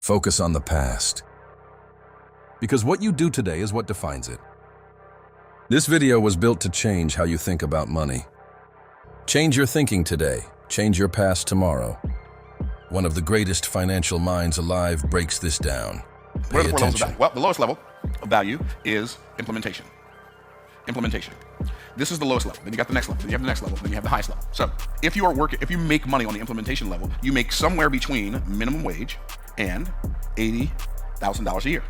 Focus on the past. Because what you do today is what defines it. This video was built to change how you think about money. Change your thinking today. Change your past tomorrow. One of the greatest financial minds alive breaks this down. Pay attention. Well, the lowest level of value is implementation. Implementation. This is the lowest level. Then you got the next level. Then you have the next level. Then you have the highest level. So if you make money on the implementation level, you make somewhere between minimum wage and $80,000 a year.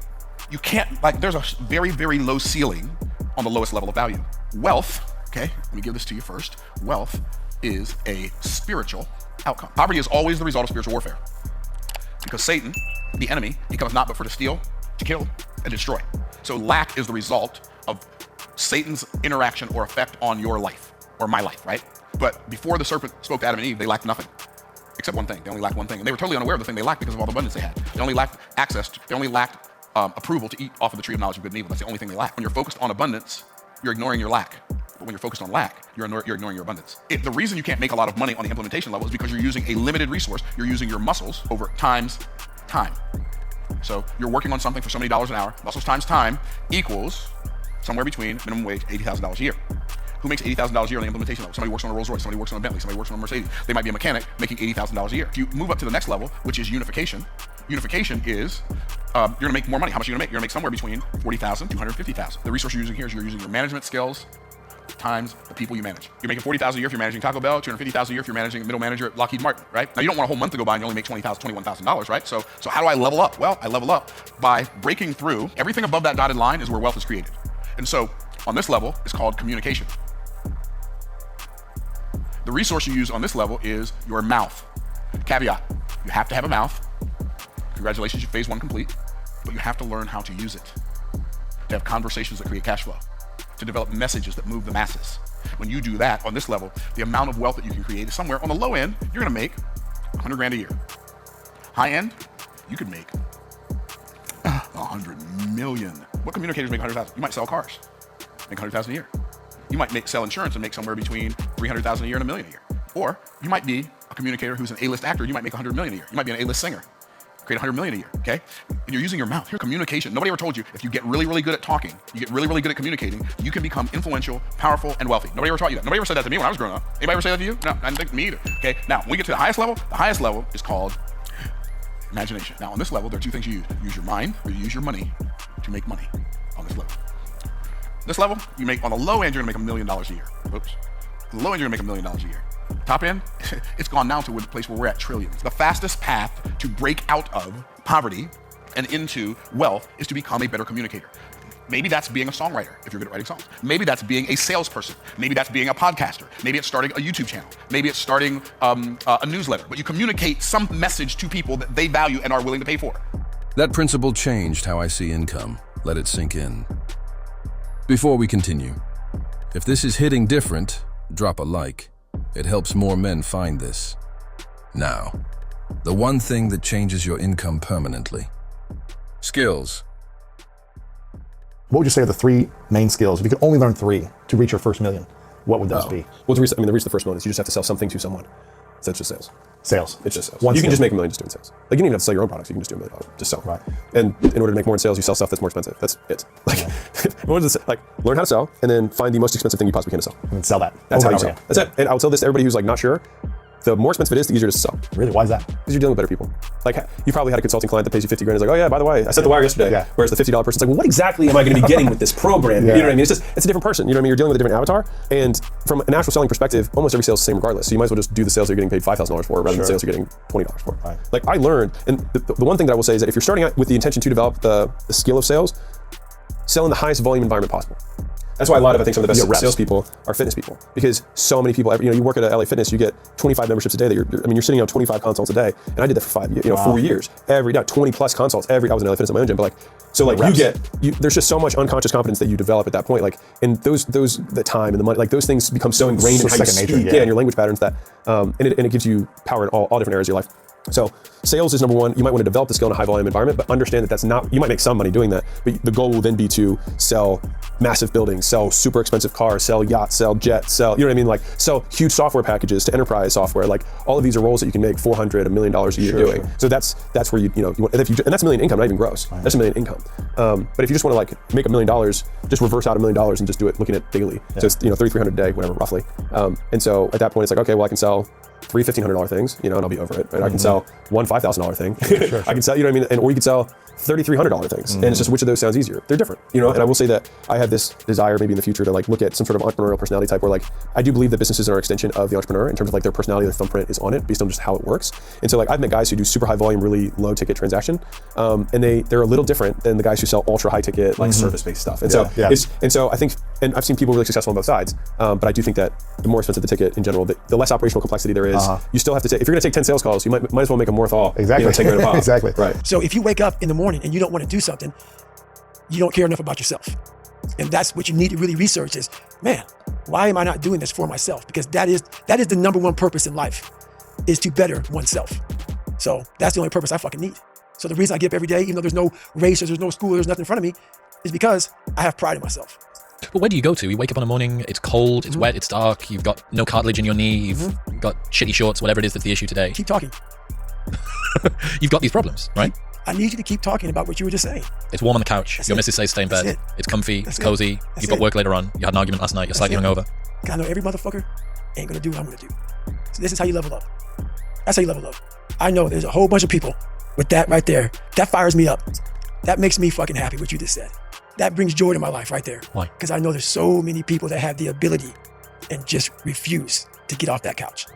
You can't, there's a very, very low ceiling on the lowest level of value. Wealth, okay, let me give this to you first. Wealth is a spiritual outcome. Poverty is always the result of spiritual warfare. Because Satan, the enemy, he comes not but for to steal, to kill, and destroy. So lack is the result of Satan's interaction or effect on your life, or my life, right? But before the serpent spoke to Adam and Eve, they lacked nothing, except one thing. They only lacked one thing. And they were totally unaware of the thing they lacked because of all the abundance they had. They only lacked approval to eat off of the tree of knowledge of good and evil. That's the only thing they lack. When you're focused on abundance, you're ignoring your lack. But when you're focused on lack, you're ignoring your abundance. The reason you can't make a lot of money on the implementation level is because you're using a limited resource. You're using your muscles over times time. So you're working on something for so many dollars an hour. Muscles times time equals somewhere between minimum wage, $80,000 a year. Who makes $80,000 a year on the implementation level? Somebody works on a Rolls Royce, somebody works on a Bentley, somebody works on a Mercedes. They might be a mechanic making $80,000 a year. If you move up to the next level, which is unification, unification is you're gonna make more money. How much are you gonna make? You're gonna make somewhere between $40,000 to $250,000. The resource you're using here is you're using your management skills times the people you manage. You're making $40,000 a year if you're managing Taco Bell, $250,000 a year if you're managing a middle manager at Lockheed Martin, right? Now you don't want a whole month to go by and you only make $20,000, $21,000, right? So how do I level up? Well, I level up by breaking through. Everything above that dotted line is where wealth is created. And so on this level, it's called communication. The resource you use on this level is your mouth. Caveat, you have to have a mouth. Congratulations, you phase one complete, but you have to learn how to use it. To have conversations that create cash flow. To develop messages that move the masses. When you do that on this level, the amount of wealth that you can create is somewhere on the low end, you're gonna make 100 grand a year. High end, you could make 100 million. What communicators make 100,000? You might sell cars, make 100,000 a year. You might sell insurance and make somewhere between 300,000 a year and $1 million a year. Or you might be a communicator who's an A-list actor, you might make 100 million a year. You might be an A-list singer, create 100 million a year, okay? And you're using your mouth. Your communication, nobody ever told you, if you get really, really good at talking, you get really, really good at communicating, you can become influential, powerful, and wealthy. Nobody ever taught you that. Nobody ever said that to me when I was growing up. Anybody ever say that to you? No, I didn't think me either, okay? Now, when we get to the highest level is called imagination. Now, on this level, there are two things you use. You use your mind, or you use your money to make money on this level. This level, you make, on the low end, you're gonna make $1 million a year. Oops. On the low end, you're gonna make $1 million a year. Top end, it's gone now to a place where we're at trillions. The fastest path to break out of poverty and into wealth is to become a better communicator. Maybe that's being a songwriter, if you're good at writing songs. Maybe that's being a salesperson. Maybe that's being a podcaster. Maybe it's starting a YouTube channel. Maybe it's starting a newsletter. But you communicate some message to people that they value and are willing to pay for. That principle changed how I see income. Let it sink in. Before we continue, if this is hitting different, drop a like. It helps more men find this. Now, the one thing that changes your income permanently. Skills. What would you say are the three main skills? If you could only learn three to reach your first million, what would those be? Well, to reach the first million is you just have to sell something to someone. So it's just sales. Sales. It's just sales. One you skill. can just make $1 million just doing sales. Like, you don't even have to sell your own products. You can just do $1 million. Just sell. Right. And in order to make more in sales, you sell stuff that's more expensive. That's it. Learn how to sell, and then find the most expensive thing you possibly can to sell. And then sell that. That's how you over sell. again. That's it. And I would tell this to everybody who's not sure. The more expensive it is, the easier it is to sell. Really? Why is that? Because you're dealing with better people. Like, you probably had a consulting client that pays you 50 grand. It's like, oh yeah, by the way, I sent the wire yesterday. Yeah. Whereas the $50 person's like, well, what exactly am I going to be getting with this program? Yeah. You know what I mean? It's a different person. You know what I mean? You're dealing with a different avatar. And from a natural selling perspective, almost every sale is the same regardless. So you might as well just do the sales you're getting paid $5,000 for rather than sales you're getting $20 for. Right. Like, I learned, and the one thing that I will say is that if you're starting out with the intention to develop the skill of sales, sell in the highest volume environment possible. That's why I think some of the best salespeople are fitness people, because so many people, you work at a LA Fitness, you get 25 memberships a day that you're sitting on 25 consults a day. And I did that for 5 years, 4 years, every day, 20 plus consults I was in LA Fitness at my own gym, but there's just so much unconscious confidence that you develop at that point. Like, and the time and the money, like those things become so ingrained in how you speak and your language patterns that, and it gives you power in all different areas of your life. So sales is number one. You might want to develop the skill in a high volume environment, but understand that that's not, you might make some money doing that, but the goal will then be to sell massive buildings, sell super expensive cars, sell yachts, sell jets, sell, you know what I mean? Like sell huge software packages to enterprise software. Like all of these are roles that you can make $400, $1 million a year doing. So that's where you want, and that's $1 million income, not even gross. Right. That's $1 million income. But if you just want to like make $1 million, just reverse out $1 million and just do it looking at daily. Yeah. So it's, $3,300 a day, whatever, roughly. And so at that point, it's like, okay, well, I can sell 3 $1,500 things, and I'll be over it. Right? I can sell one $5,000 thing. Sure. I can sell, or you could sell $3,300 things. And it's just which of those sounds easier. They're different, And I will say that I have this desire maybe in the future to like look at some sort of entrepreneurial personality type where like, I do believe that businesses are an extension of the entrepreneur in terms of like their personality, their thumbprint is on it based on just how it works. And so like I've met guys who do super high volume, really low ticket transaction. And they're a little different than the guys who sell ultra high ticket, like service-based stuff. And so I think, and I've seen people really successful on both sides, but I do think that the more expensive the ticket in general, the less operational complexity there is, you still have to take, if you're gonna take 10 sales calls, you might as well make them worthwhile. Exactly. Take it a Exactly. Right. So if you wake up in the morning and you don't want to do something, you don't care enough about yourself. And that's what you need to really research is, man, why am I not doing this for myself? Because that is the number one purpose in life, is to better oneself. So that's the only purpose I fucking need. So the reason I get up every day, even though there's no race, there's no school, there's nothing in front of me, is because I have pride in myself. But where do you go to? You wake up in the morning, it's cold, it's wet, it's dark, you've got no cartilage in your knee, you've got shitty shorts, whatever it is that's the issue today. Keep talking. You've got these problems, right? I need you to keep talking about what you were just saying. It's warm on the couch. Your missus says stay in bed. It's comfy, it's cozy. You've got work later on. You had an argument last night. You're slightly hungover. I know every motherfucker ain't gonna do what I'm gonna do. So this is how you level up. That's how you level up. I know there's a whole bunch of people with that right there. That fires me up. That makes me fucking happy, what you just said. That brings joy to my life right there. Why? Because I know there's so many people that have the ability and just refuse to get off that couch.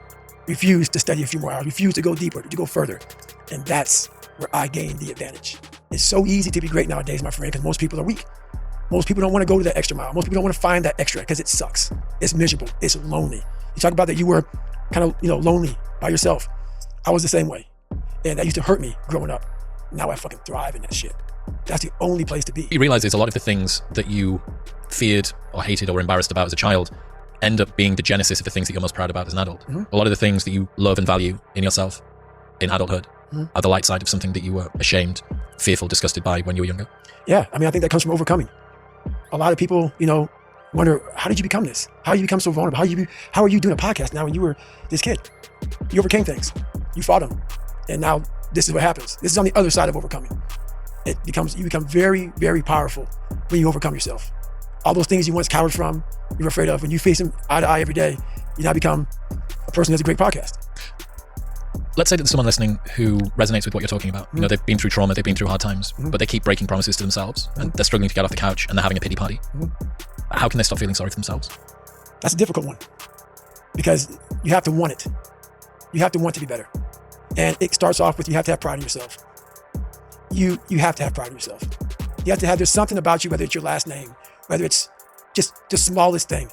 Refuse to study a few more hours. Refuse to go deeper, to go further. And that's where I gain the advantage. It's so easy to be great nowadays, my friend, because most people are weak. Most people don't want to go to that extra mile. Most people don't want to find that extra because it sucks. It's miserable. It's lonely. You talk about that you were kind of, lonely by yourself. I was the same way. And that used to hurt me growing up. Now I fucking thrive in that shit. That's the only place to be. You realize there's a lot of the things that you feared or hated or embarrassed about as a child end up being the genesis of the things that you're most proud about as an adult. A lot of the things that you love and value in yourself in adulthood are the light side of something that you were ashamed, fearful, disgusted by when you were younger. Yeah, I think that comes from overcoming. A lot of people, wonder, how did you become this? How did you become so vulnerable? How are you doing a podcast now when you were this kid? You overcame things. You fought them. And now this is what happens. This is on the other side of overcoming. You become very, very powerful when you overcome yourself. All those things you once cowered from, you were afraid of, when you face them eye to eye every day, you now become a person who has a great podcast. Let's say that there's someone listening who resonates with what you're talking about. They've been through trauma, they've been through hard times, but they keep breaking promises to themselves and they're struggling to get off the couch and they're having a pity party. How can they stop feeling sorry for themselves? That's a difficult one because you have to want it. You have to want to be better. And it starts off with, you have to have pride in yourself. You have to have pride in yourself. You have to have, there's something about you, whether it's your last name, whether it's just the smallest thing.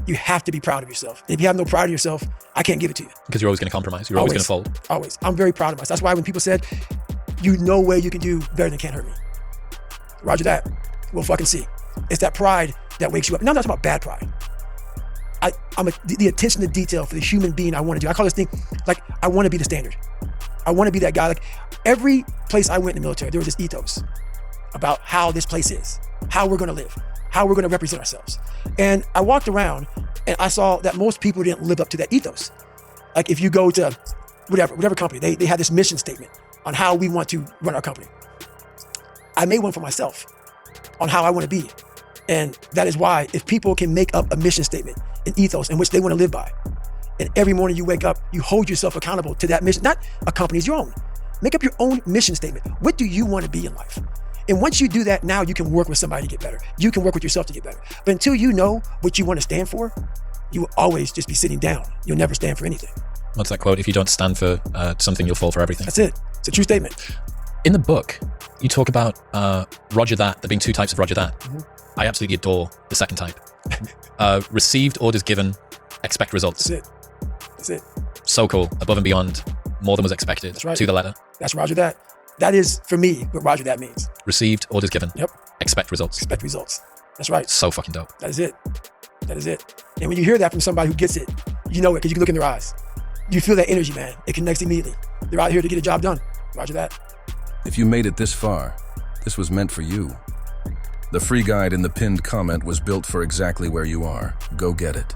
You have to be proud of yourself. And if you have no pride in yourself, I can't give it to you. Because you're always going to compromise. You're always going to fold. Always. I'm very proud of myself. That's why when people said, no way you can do better than Can't Hurt Me. Roger that. We'll fucking see. It's that pride that wakes you up. Now I'm not talking about bad pride. The attention to detail for the human being I want to do. I call this thing, like, I want to be the standard. I want to be that guy. Like, every place I went in the military, there was this ethos about how this place is, how we're going to live, how we're going to represent ourselves. And I walked around and I saw that most people didn't live up to that ethos. Like, if you go to whatever company, they had this mission statement on how we want to run our company. I made one for myself on how I want to be. And that is why, if people can make up a mission statement, an ethos in which they want to live by, and every morning you wake up, you hold yourself accountable to that mission, not a company's, your own. Make up your own mission statement. What do you want to be in life? And once you do that, now you can work with somebody to get better. You can work with yourself to get better. But until you know what you want to stand for, you will always just be sitting down. You'll never stand for anything. What's that quote? If you don't stand for something, you'll fall for everything. That's it. It's a true statement. In the book, you talk about Roger that, there being two types of Roger that. I absolutely adore the second type. Received, orders given, expect results. That's it. So cool. Above and beyond, more than was expected. That's right. To the letter. That's Roger that. That is, for me, what Roger that means. Received, orders given. Yep. Expect results. Expect results. That's right. So fucking dope. That is it. That is it. And when you hear that from somebody who gets it, you know it because you can look in their eyes. You feel that energy, man. It connects immediately. They're out here to get a job done. Roger that. If you made it this far, this was meant for you. The free guide in the pinned comment was built for exactly where you are. Go get it.